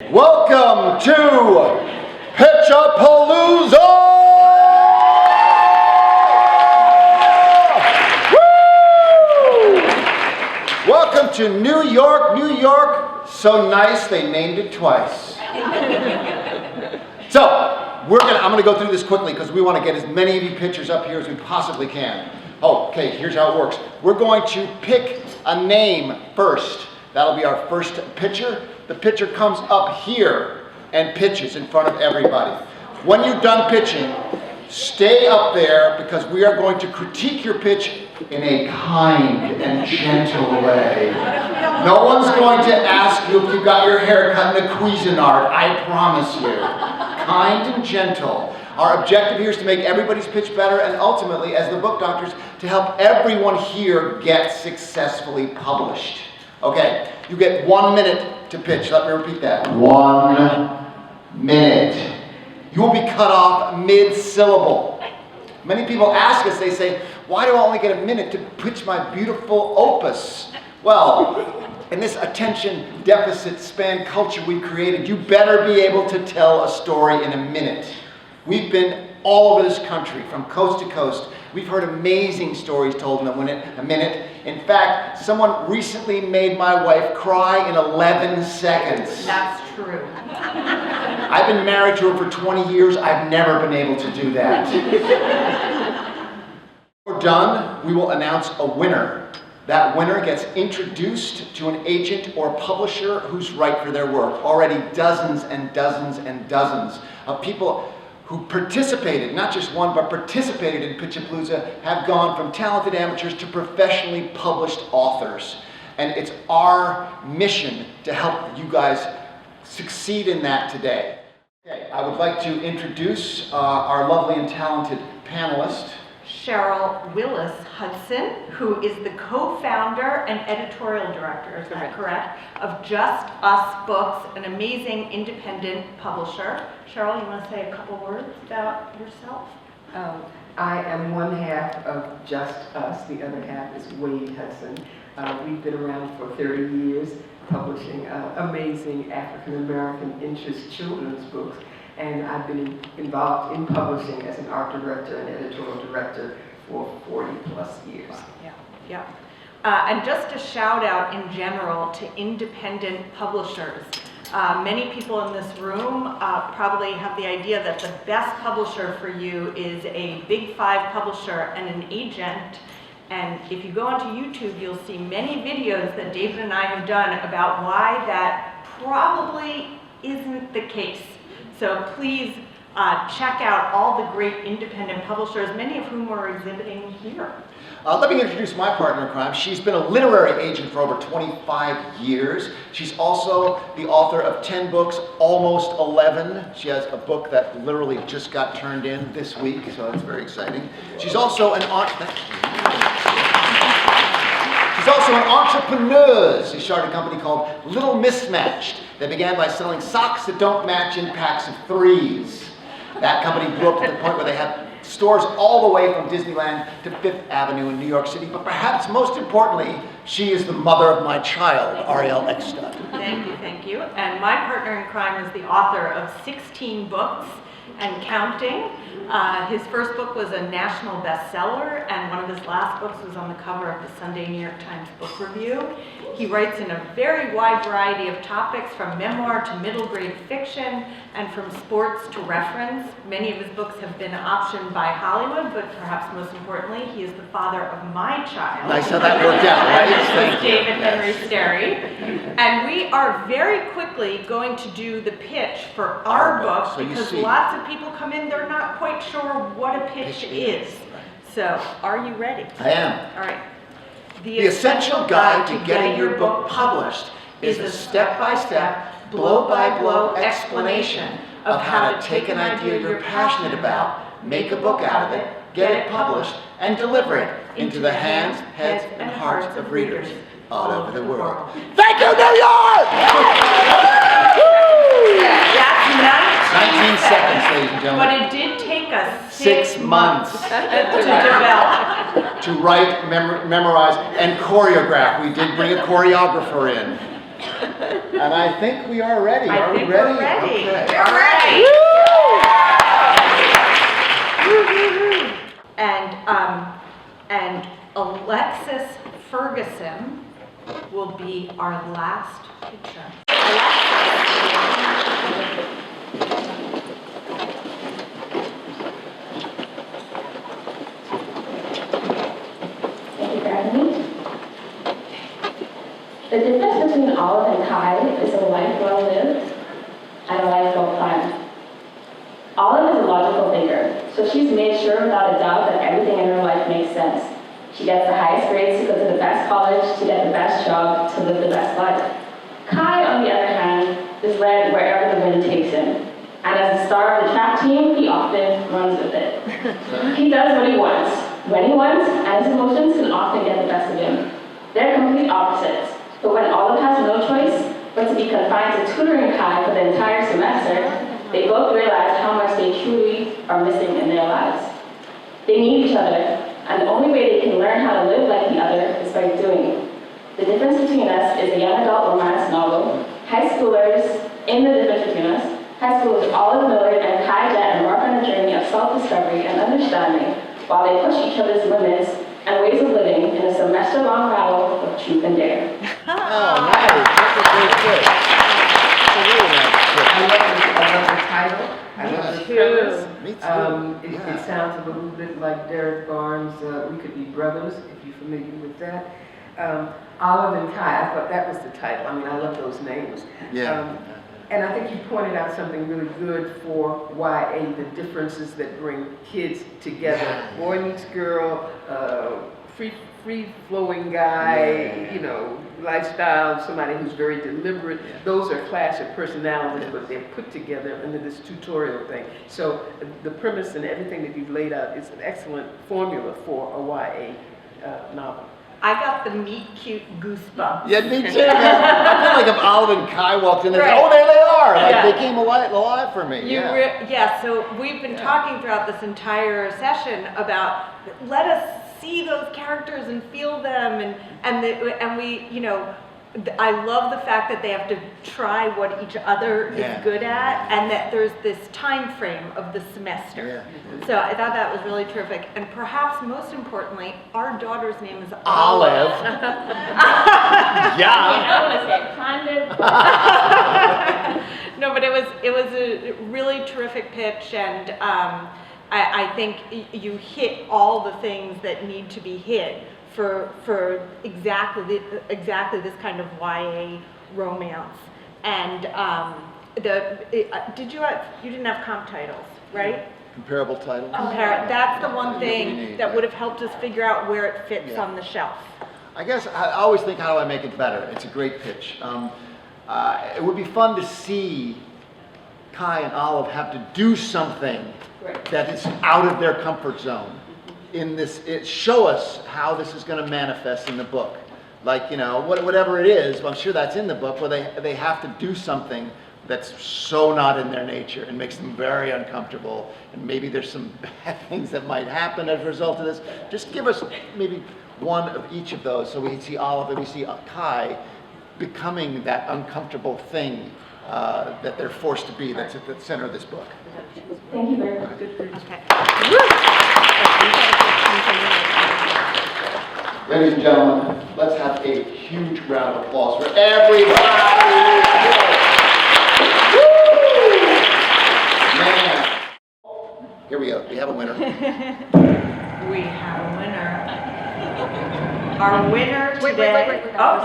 Welcome to Pitchapalooza! Woo! Welcome to New York, New York. So nice they named it twice. So, I'm gonna go through this quickly because we want to get as many of you pictures up here as we possibly can. Okay, here's how it works. We're going to pick a name first. That'll be our first pitcher. The pitcher comes up here and pitches in front of everybody. When you're done pitching, stay up there because we are going to critique your pitch in a kind and gentle way. No one's going to ask you if you got your hair cut in a Cuisinart, I promise you. Kind and gentle. Our objective here is to make everybody's pitch better and ultimately, as the book doctors, to help everyone here get successfully published. Okay, you get 1 minute to pitch. Let me repeat that. 1 minute. You will be cut off mid-syllable. Many people ask us, they say, why do I only get a minute to pitch my beautiful opus? Well, in this attention deficit span culture we created, you better be able to tell a story in a minute. We've been all over this country, from coast to coast. We've heard amazing stories told in a minute. In fact, someone recently made my wife cry in 11 seconds. That's true. I've been married to her for 20 years. I've never been able to do that. When we're done, we will announce a winner. That winner gets introduced to an agent or publisher who's right for their work. Already dozens and dozens and dozens of people who participated, not just won, but participated in Pitchapalooza, have gone from talented amateurs to professionally published authors. And it's our mission to help you guys succeed in that today. Okay, I would like to introduce our lovely and talented panelist. Cheryl Willis Hudson, who is the co-founder and editorial director, is that correct, of Just Us Books, an amazing independent publisher. Cheryl, you want to say a couple words about yourself? I am one half of Just Us, the other half is Wade Hudson. We've been around for 30 years publishing amazing African-American interest children's books. And I've been involved in publishing as an art director and editorial director for 40 plus years. Yeah. And just a shout out in general to independent publishers. Many people in this room probably have the idea that the best publisher for you is a big 5 publisher and an agent. And if you go onto YouTube, you'll see many videos that David and I have done about why that probably isn't the case. So please check out all the great independent publishers, many of whom are exhibiting here. Let me introduce my partner in crime. She's been a literary agent for over 25 years. She's also the author of 10 books, almost 11. She has a book that literally just got turned in this week, so that's very exciting. She's also an entrepreneur. She started a company called Little Mismatched. They began by selling socks that don't match in packs of 3s. That company grew up to the point where they have stores all the way from Disneyland to 5th Avenue in New York City. But perhaps most importantly, she is the mother of my child, Ariel Eckstad. Thank you. And my partner in crime is the author of 16 books and counting. His first book was a national bestseller, and one of his last books was on the cover of the Sunday New York Times Book Review. He writes in a very wide variety of topics, from memoir to middle grade fiction, and from sports to reference. Many of his books have been optioned by Hollywood, but perhaps most importantly, he is the father of my child. Nice how that worked out, right? Thank you. David Henry Sterry. And we are very quickly going to do the pitch for our book, so because lots of people come in, they're not quite sure what a pitch is. So, are you ready? I am. All right. The Essential Guide to Getting Your Book Published is a step-by-step, blow-by-blow explanation of how to take an idea you're passionate about, make a book out of it, get it published, and deliver it into the hands, heads, and hearts of readers all over the world. Thank you, New York! That's 19 seconds, ladies and gentlemen. But it did take us 6 months to develop. to write, memorize, and choreograph. We did bring a choreographer in. And I think we are ready. Are we ready? We're ready. Okay. We're ready. And Alexis Ferguson will be our last pitcher. Thank you for having me. The difference between Olive and Kai is a life well lived and a life well planned. Olive is a logical thinker, so she's made sure without a doubt that everything in her life makes sense. She gets the highest grades to go to the best college, to get the best job, to live the best life. Kai, on the other hand, is led wherever the wind takes him. And as the star of the track team, he often runs with it. He does what he wants, when he wants, and his emotions can often get the best of him. They're complete opposites, but when Olive has no choice but to be confined to tutoring Kai for the entire semester, they both realize how much they truly are missing in their lives. They need each other, and the only way they can learn how to live like the other is by doing. The difference between us is a young adult romance novel. High schoolers, in the difference between us, high schoolers Olive Millard and Kai Jet embark on a journey of self-discovery and understanding while they push each other's limits and ways of living in a semester-long battle of truth and dare. Oh, nice. That's a great pitch. That's a really nice pitch. I love the title. I love the premise. Me too. It sounds a little bit like Derek Barnes' We Could Be Brothers, if you're familiar with that. Olive and Kai, I thought that was the title. I mean, I love those names. Yeah. And I think you pointed out something really good for YA, the differences that bring kids together. Boy meets girl, free-flowing guy, you know, lifestyle, somebody who's very deliberate. Those are clash of personalities, but they're put together under this tutorial thing. So the premise and everything that you've laid out is an excellent formula for a YA novel. I got the meet cute goosebumps. Yeah, me too. Man. I feel like if Olive and Kai walked in there, Right. oh, there they are. Like Yeah. they came alive for me. So we've been talking throughout this entire session about let us see those characters and feel them and we, you know, I love the fact that they have to try what each other is good at and that there's this time frame of the semester. So I thought that was really terrific. And perhaps most importantly, our daughter's name is Olive. I want to say planted. No, but it was a really terrific pitch, and I think you hit all the things that need to be hit for exactly this kind of YA romance. And you didn't have comp titles, right? Comparable titles. That's the one thing that would have helped us figure out where it fits on the shelf. I guess I always think, how do I make it better? It's a great pitch. It would be fun to see Kai and Olive have to do something that is out of their comfort zone. Show us how this is going to manifest in the book. Like, you know, whatever it is, I'm sure that's in the book, where they have to do something that's so not in their nature and makes them very uncomfortable. And maybe there's some bad things that might happen as a result of this. Just give us maybe one of each of those, so we see Olive and we see Kai becoming that uncomfortable thing that they're forced to be, that's at the center of this book. Thank you very much. Okay. Ladies and gentlemen, let's have a huge round of applause for everybody. Man. Here we go. We have a winner. We have a winner. Our winner today. Wait. Oh,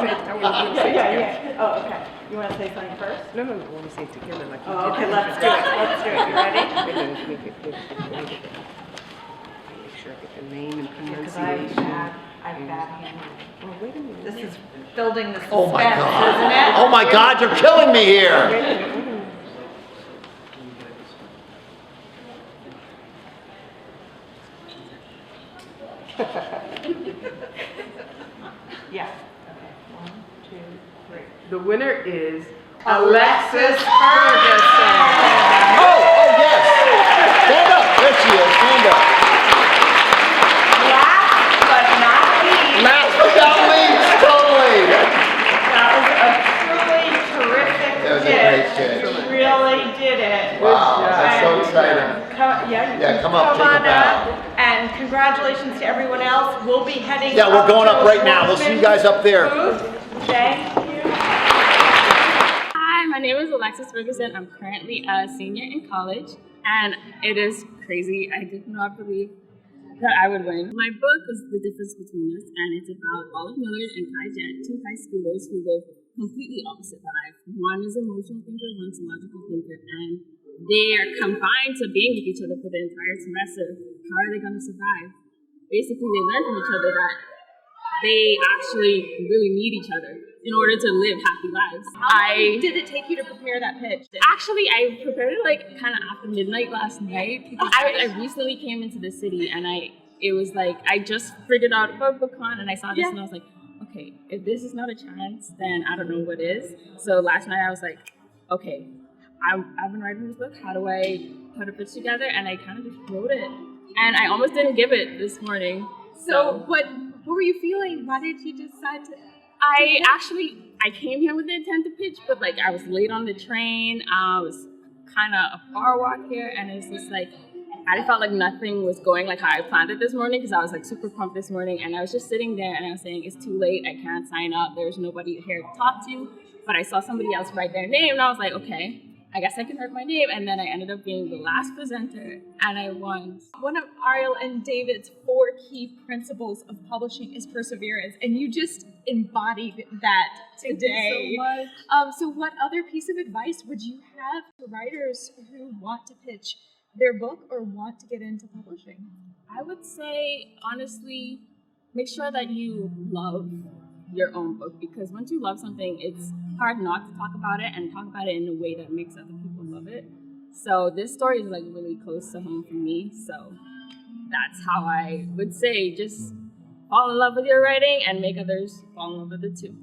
okay. You want to say something first? No, I want to say it together like you Oh, okay, let's do it. You ready? Make sure I get the name and Because pronunciation. I've bad handwriting. Oh, wait a minute. This is building the suspense, Oh my God. isn't it? Oh my God, you're killing me here. Wait a minute. Yeah. Okay. 1, 2, 3. The winner is Alexis Ferguson. Oh, yes. Stand up. There she is. Stand up. Last but not least. Last but not least, totally. That was a truly did it. Wow, that's so And, exciting. Come up, take a on bow. up. And congratulations to everyone else. We'll be heading Yeah, we're going to up right now. We'll see you guys up there. booth. Thank you. Hi, my name is Alexis Ferguson. I'm currently a senior in college, and it is crazy. I did not believe that I would win. My book is The Difference Between Us, and it's about Olive Millard and Kai Jet, two high schoolers who live completely opposite lives. One is an emotional thinker, one's a logical thinker, and they are confined to being with each other for the entire semester. How are they going to survive? Basically, they learn from each other that they actually really need each other in order to live happy lives. How long did it take you to prepare that pitch? Actually, I prepared it like kind of after midnight last night because I recently came into the city and it was like I just figured out about BookCon and I saw this and I was like, okay, if this is not a chance, then I don't know what is. So last night I was like, okay, I've been writing this book. How do I put a pitch together? And I kind of just wrote it, and I almost didn't give it this morning. So what were you feeling? Why did you decide to? I came here with the intent to pitch, but like I was late on the train. I was kind of a far walk here, and it's just like I felt like nothing was going like how I planned it this morning because I was like super pumped this morning, and I was just sitting there and I was saying it's too late. I can't sign up. There's nobody here to talk to. But I saw somebody else write their name, and I was like, okay, I guess I can write my name. And then I ended up being the last presenter, and I won. One of Ariel and David's 4 key principles of publishing is perseverance, and you just embodied that today. Thank you so much. So what other piece of advice would you have to writers who want to pitch their book or want to get into publishing? I would say, honestly, make sure that you love your own book, because once you love something, it's hard not to talk about it and talk about it in a way that makes other people love it. So this story is like really close to home for me. So that's how I would say, just fall in love with your writing and make others fall in love with it too.